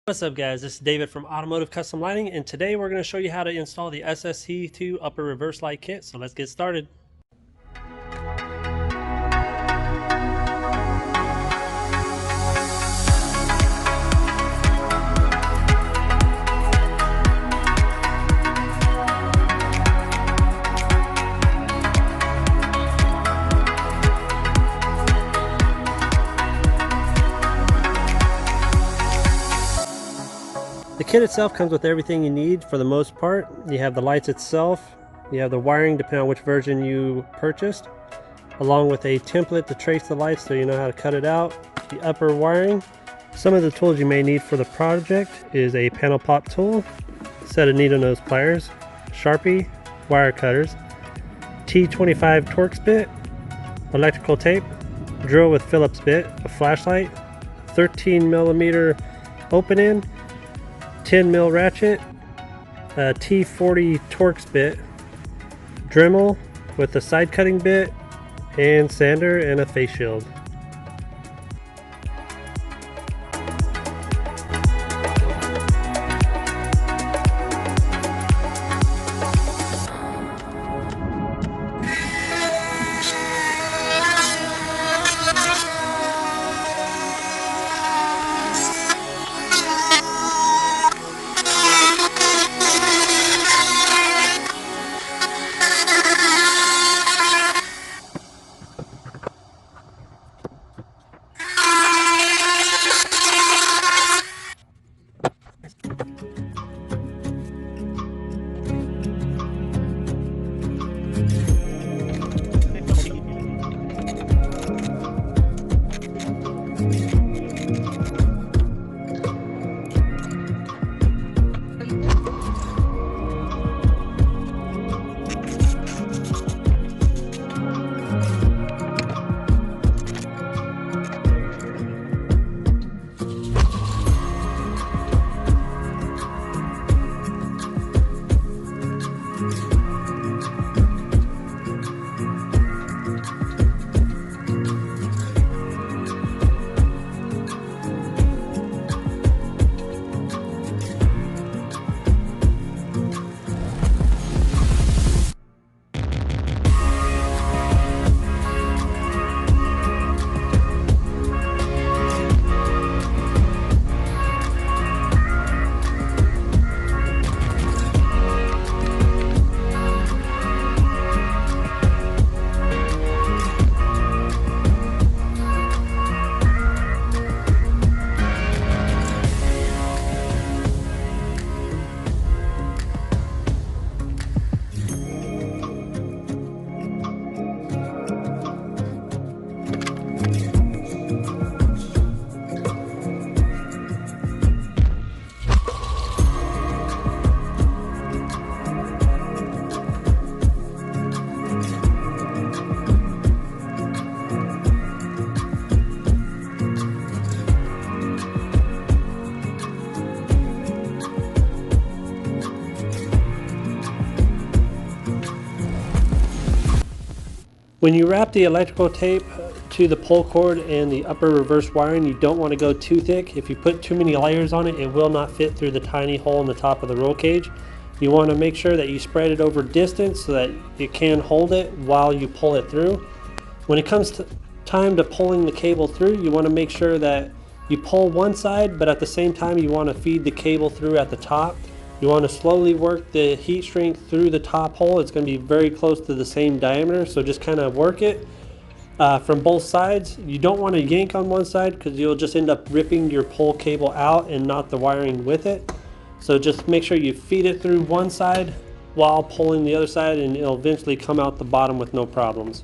What's up guys, this is David from Automotive Custom Lighting, and today we're going to show you how to install the SSC2 upper reverse light kit. So let's get started. The kit itself comes with everything you need for the most part. You have the lights itself, you have the wiring depending on which version you purchased, along with a template to trace the lights so you know how to cut it out, the upper wiring. Some of the tools you may need for the project is a panel pop tool, a set of needle nose pliers, Sharpie, wire cutters, T25 Torx bit, electrical tape, drill with Phillips bit, a flashlight, 13mm open end, 10mm ratchet, a T40 Torx bit, Dremel with a side cutting bit, and sander and a face shield. When you wrap the electrical tape to the pull cord and the upper reverse wiring, you don't want to go too thick. If you put too many layers on it, it will not fit through the tiny hole in the top of the roll cage. You want to make sure that you spread it over distance so that it can hold it while you pull it through. When it comes to time to pulling the cable through, you want to make sure that you pull one side, but at the same time you want to feed the cable through at the top. You want to slowly work the heat shrink through the top hole. It's going to be very close to the same diameter, so just kind of work it from both sides. You don't want to yank on one side because you'll just end up ripping your pull cable out and not the wiring with it. So just make sure you feed it through one side while pulling the other side, and it'll eventually come out the bottom with no problems.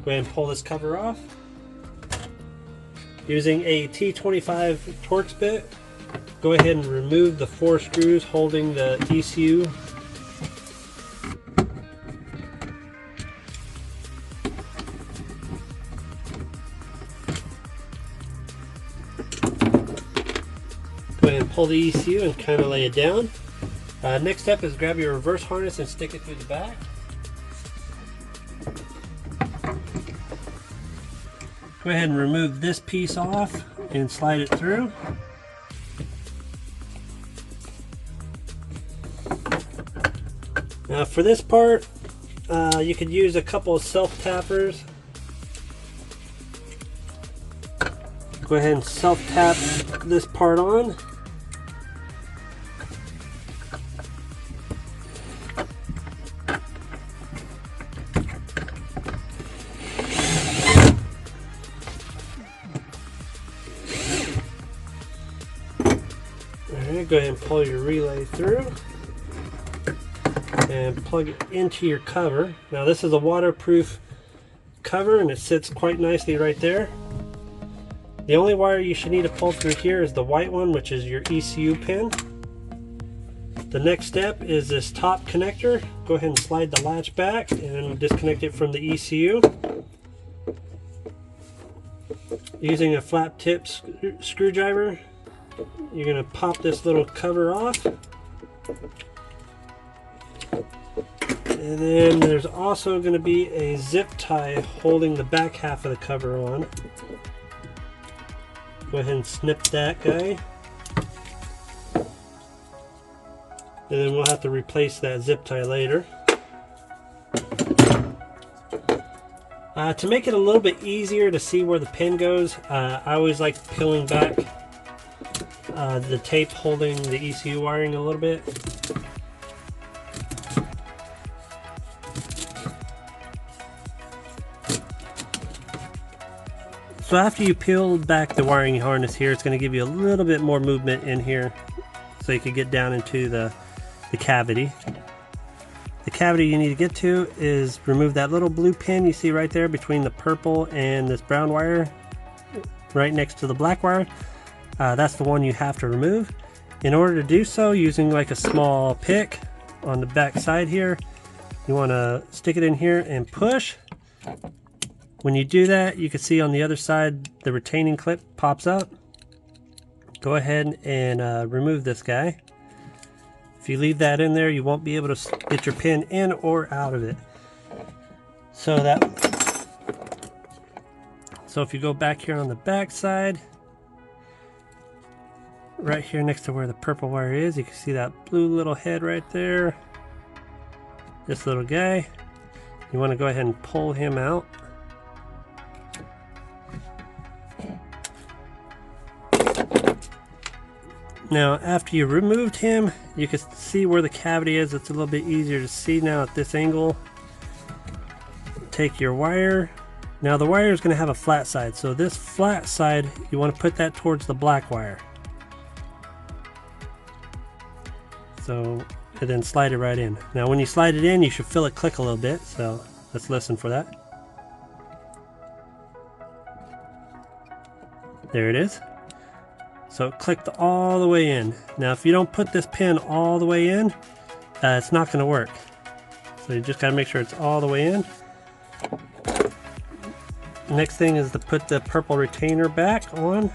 Go ahead and pull this cover off. Using a T25 Torx bit, go ahead and remove the 4 screws holding the ECU. Go ahead and pull the ECU and kind of lay it down. Next step is grab your reverse harness and stick it through the back. Go ahead and remove this piece off and slide it through. Now for this part, you could use a couple of self-tappers. Go ahead and self-tap this part on. Alright, go ahead and pull your relay through and plug it into your cover. Now this is a waterproof cover and it sits quite nicely right there. The only wire you should need to pull through here is the white one, which is your ECU pin. The next step is this top connector. Go ahead and slide the latch back and disconnect it from the ECU. Using a flat tip screwdriver, you're going to pop this little cover off. And then there's also going to be a zip tie holding the back half of the cover on. Go ahead and snip that guy. And then we'll have to replace that zip tie later. To make it a little bit easier to see where the pin goes, I always like peeling back the tape holding the ECU wiring a little bit. So after you peel back the wiring harness here, it's going to give you a little bit more movement in here so you can get down into the cavity. The cavity you need to get to is remove that little blue pin you see right there between the purple and this brown wire right next to the black wire. That's the one you have to remove. In order to do so, using like a small pick on the back side here, you want to stick it in here and push. When you do that, you can see on the other side the retaining clip pops up. Go ahead and remove this guy. If you leave that in there, you won't be able to get your pin in or out of it. So if you go back here on the back side, right here next to where the purple wire is, you can see that blue little head right there. This little guy. You want to go ahead and pull him out. Now after you removed him, you can see where the cavity is. It's a little bit easier to see now at this angle. Take your wire. Now the wire is going to have a flat side, so this flat side you want to put that towards the black wire. So, and then slide it right in. Now when you slide it in, you should feel it click a little bit, so let's listen for that. There it is. So it clicked all the way in. Now if you don't put this pin all the way in, it's not going to work. So you just got to make sure it's all the way in. Next thing is to put the purple retainer back on.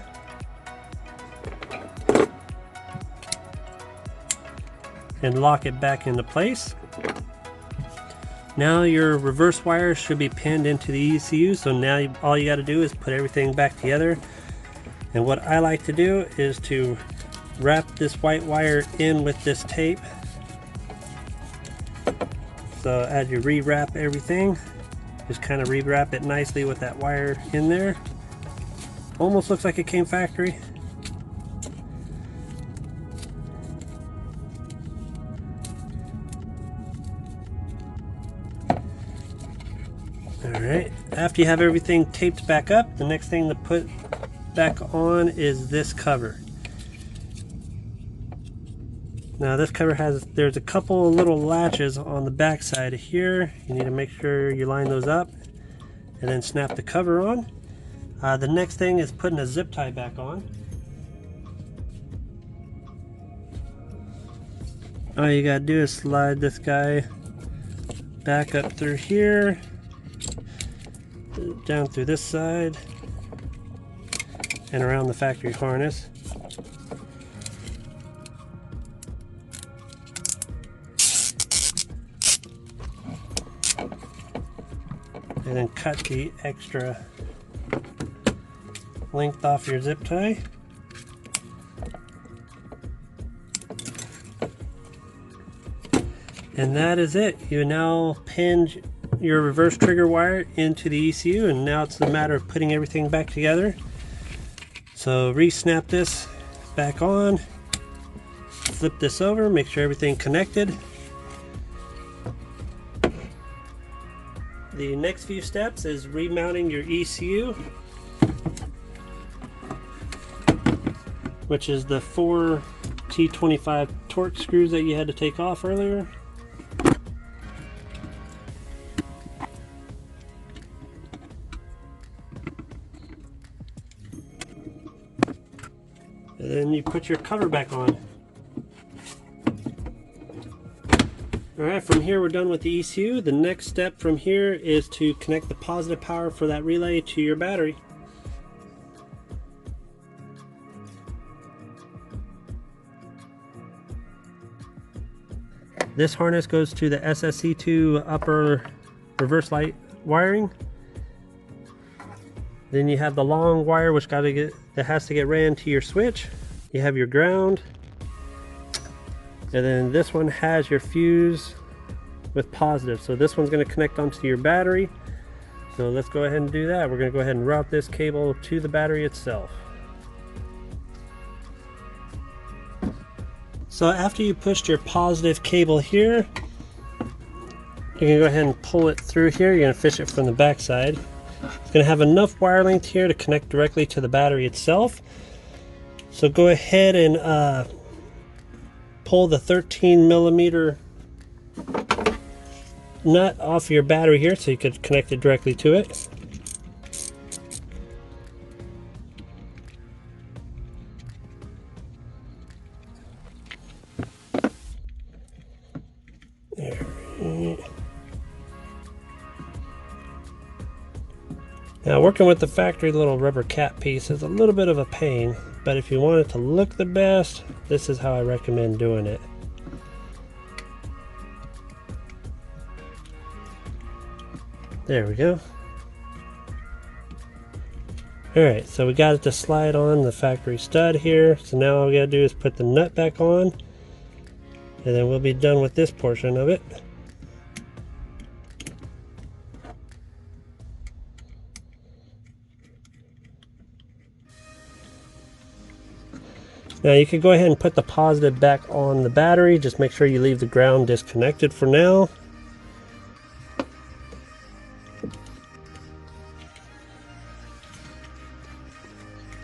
And lock it back into place. Now your reverse wire should be pinned into the ECU, so now all you got to do is put everything back together. And what I like to do is to wrap this white wire in with this tape. So as you rewrap everything, just kind of rewrap it nicely with that wire in there. Almost looks like it came factory. Alright, after you have everything taped back up, the next thing to put back on is this cover. Now this cover there's a couple of little latches on the back side here. You need to make sure you line those up and then snap the cover on. The next thing is putting a zip tie back on. All you gotta do is slide this guy back up through here, down through this side, and around the factory harness. And then cut the extra length off your zip tie. And that is it. You now pinned your reverse trigger wire into the ECU, and now it's a matter of putting everything back together. So re-snap this back on, flip this over, make sure everything connected. The next few steps is remounting your ECU, which is the 4 T25 Torx screws that you had to take off earlier. And then you put your cover back on. Alright, from here we're done with the ECU. The next step from here is to connect the positive power for that relay to your battery. This harness goes to the SSC2 upper reverse light wiring. Then you have the long wire that has to get ran to your switch. You have your ground. And then this one has your fuse with positive. So this one's going to connect onto your battery. So let's go ahead and do that. We're going to go ahead and route this cable to the battery itself. So after you pushed your positive cable here, you're going to go ahead and pull it through here. You're going to fish it from the back side. It's going to have enough wire length here to connect directly to the battery itself. So go ahead and pull the 13mm nut off your battery here so you could connect it directly to it. Now, working with the factory little rubber cap piece is a little bit of a pain, but if you want it to look the best, this is how I recommend doing it. There we go. Alright, so we got it to slide on the factory stud here, so now all we gotta do is put the nut back on, and then we'll be done with this portion of it. Now you can go ahead and put the positive back on the battery. Just make sure you leave the ground disconnected for now.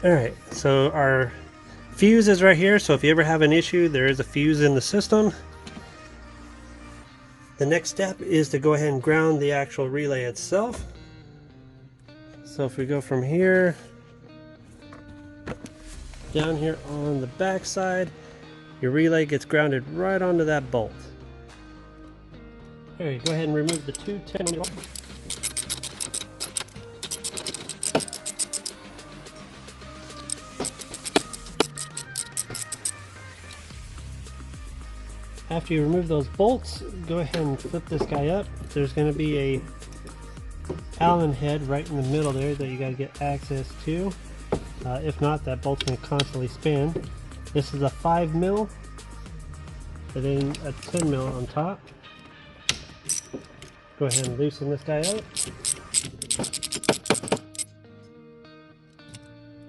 Alright, so our fuse is right here, so if you ever have an issue, there is a fuse in the system. The next step is to go ahead and ground the actual relay itself. So if we go from here down here on the back side, your relay gets grounded right onto that bolt. There, you go ahead and remove the two 10mm. After you remove those bolts, go ahead and flip this guy up. There's going to be a Allen head right in the middle there that you got to get access to. If not, that bolt's going to constantly spin. This is a 5mm and then a 10mm on top. Go ahead and loosen this guy out.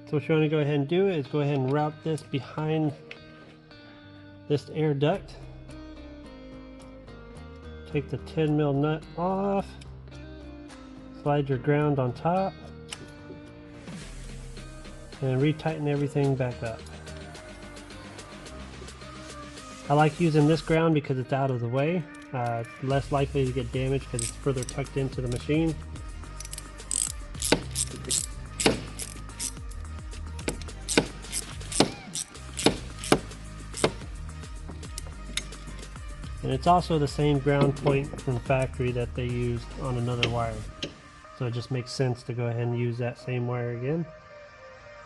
So what you want to go ahead and do is go ahead and route this behind this air duct. Take the 10mm nut off. Slide your ground on top. And retighten everything back up. I like using this ground because it's out of the way. It's less likely to get damaged because it's further tucked into the machine. And it's also the same ground point from the factory that they used on another wire. So it just makes sense to go ahead and use that same wire again.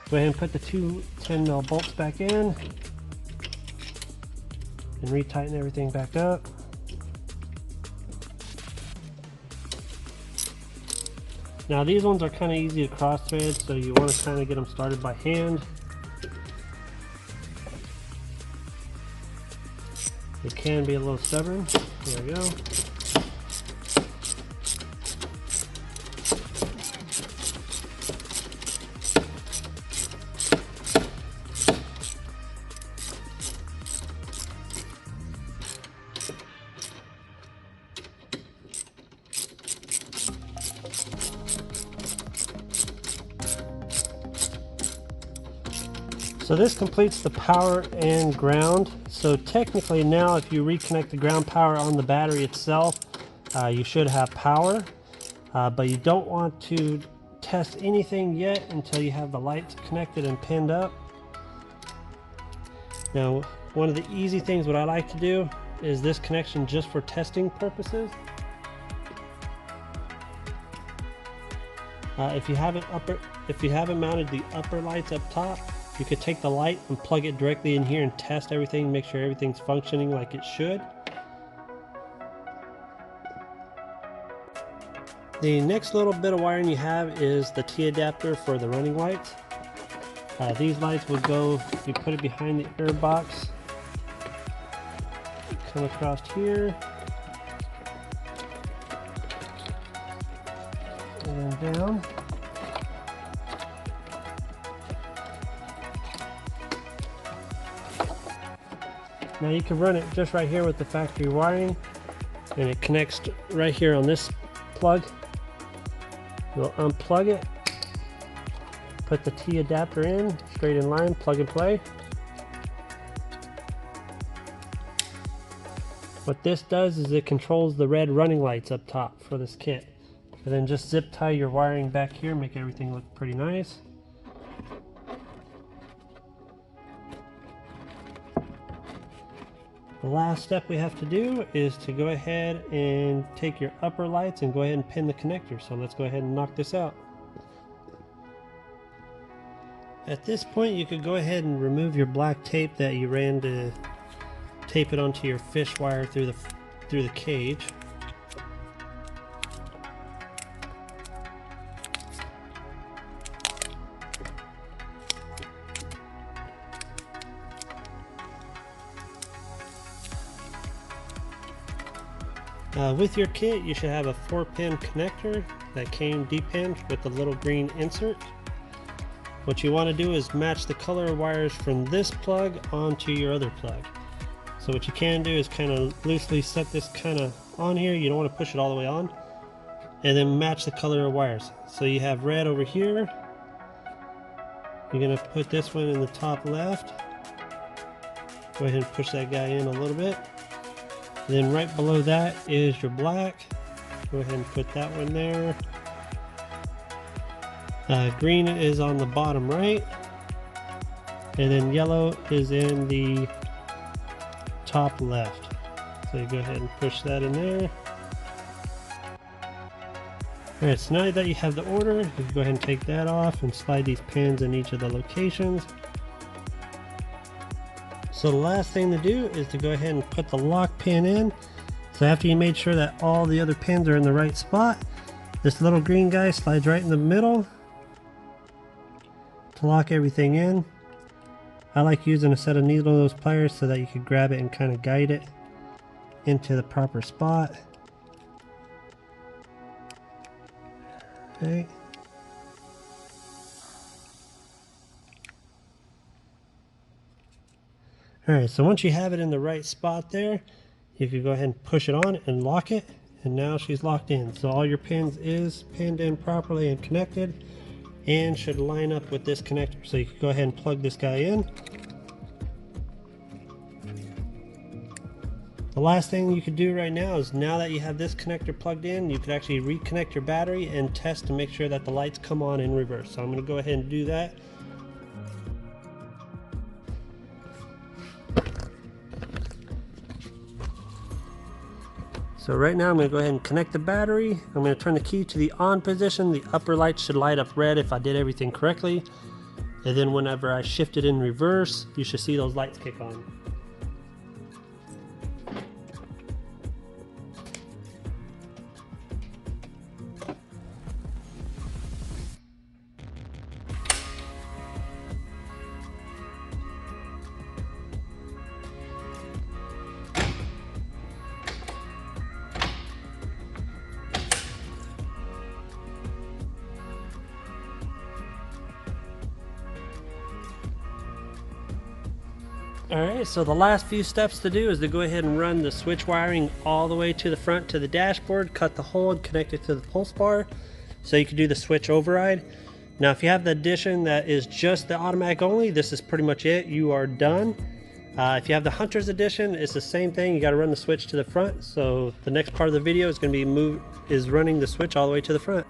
Go ahead and put the two 10mm bolts back in and retighten everything back up. Now these ones are kind of easy to cross thread, so you want to kind of get them started by hand. It can be a little stubborn. There we go. So this completes the power and ground. So technically now if you reconnect the ground power on the battery itself, you should have power, but you don't want to test anything yet until you have the lights connected and pinned up. Now one of the easy things what I like to do is this connection just for testing purposes. If you haven't mounted the upper lights up top, you could take the light and plug it directly in here and test everything, make sure everything's functioning like it should. The next little bit of wiring you have is the T adapter for the running lights. These lights will go, you put it behind the air box, come across here, and then down. Now you can run it just right here with the factory wiring, and it connects right here on this plug. You'll unplug it, put the T adapter in, straight in line, plug and play. What this does is it controls the red running lights up top for this kit. And then just zip tie your wiring back here, make everything look pretty nice. The last step we have to do is to go ahead and take your upper lights and go ahead and pin the connector. So let's go ahead and knock this out. At this point you could go ahead and remove your black tape that you ran to tape it onto your fish wire through the cage. With your kit you should have a 4-pin connector that came D-pinned with the little green insert. What you want to do is match the color wires from this plug onto your other plug. So what you can do is kind of loosely set this kind of on here, you don't want to push it all the way on, and then match the color of wires. So you have red over here, you're going to put this one in the top left, go ahead and push that guy in a little bit. Then right below that is your black. Go ahead and put that one there. Green is on the bottom right. And then yellow is in the top left. So you go ahead and push that in there. Alright, so now that you have the order, you can go ahead and take that off and slide these pins in each of the locations. So the last thing to do is to go ahead and put the lock pin in. So after you made sure that all the other pins are in the right spot, this little green guy slides right in the middle to lock everything in. I like using a set of needle nose pliers so that you can grab it and kind of guide it into the proper spot. Okay. Alright, so once you have it in the right spot there, you can go ahead and push it on and lock it, and now she's locked in. So all your pins is pinned in properly and connected and should line up with this connector. So you can go ahead and plug this guy in. The last thing you could do right now is, now that you have this connector plugged in, you could actually reconnect your battery and test to make sure that the lights come on in reverse. So I'm going to go ahead and do that. So right now I'm going to go ahead and connect the battery. I'm going to turn the key to the on position. The upper light should light up red if I did everything correctly. And then whenever I shift it in reverse, you should see those lights kick on. Alright, so the last few steps to do is to go ahead and run the switch wiring all the way to the front to the dashboard, cut the hole and connect it to the pulse bar so you can do the switch override. Now if you have the edition that is just the automatic only, this is pretty much it. You are done. If you have the Hunter's edition, it's the same thing. You got to run the switch to the front. So the next part of the video is going to be running the switch all the way to the front.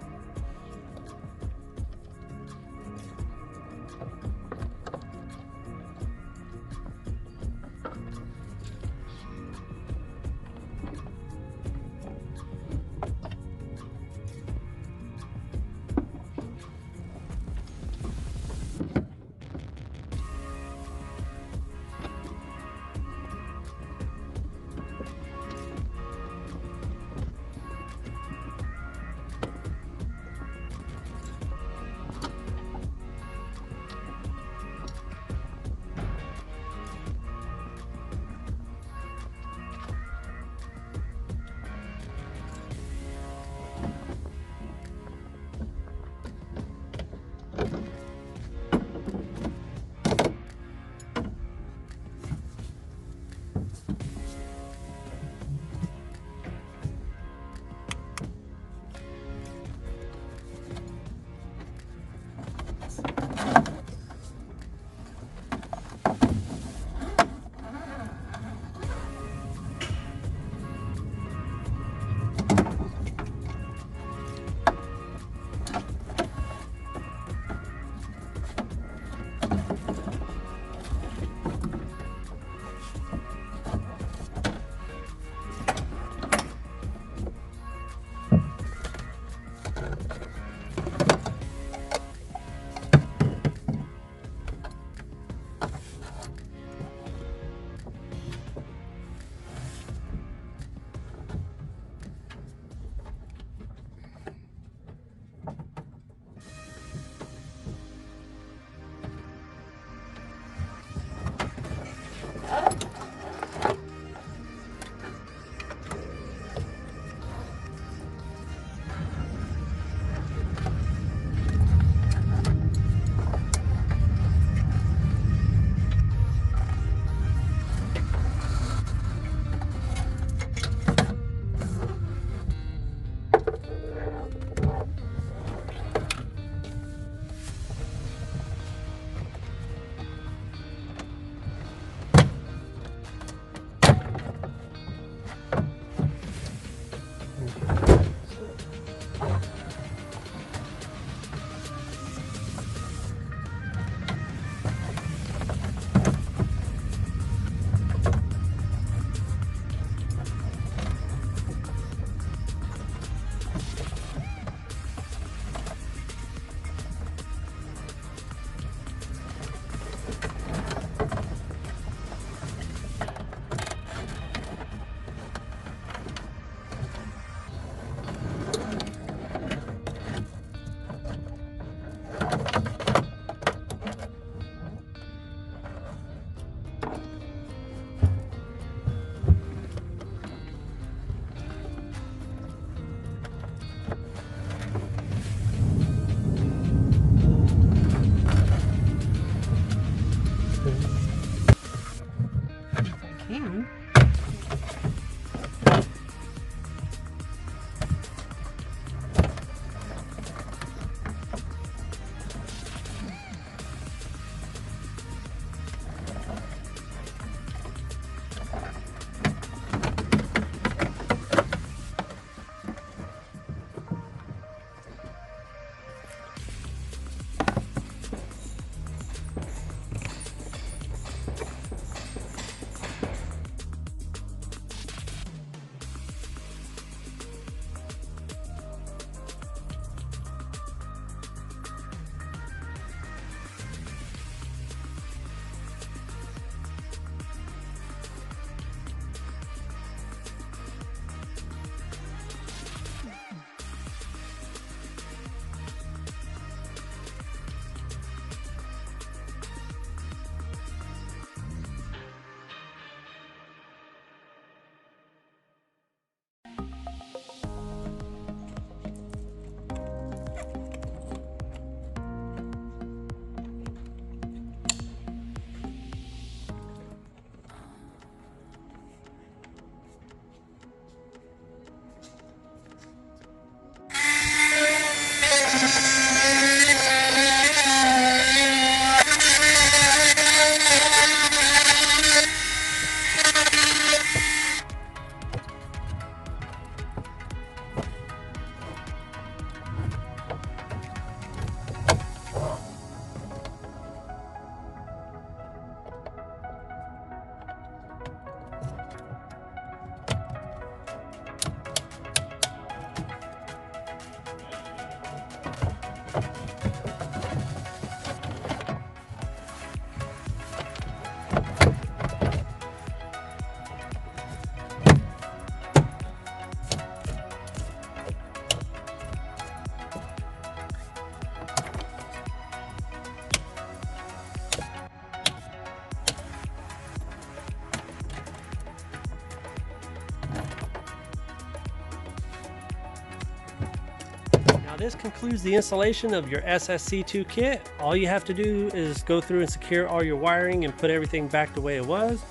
this concludes the installation of your SSC2 kit. All you have to do is go through and secure all your wiring and put everything back the way it was.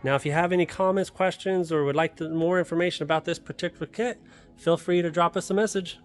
Now, if you have any comments, questions, or would like more information about this particular kit, feel free to drop us a message.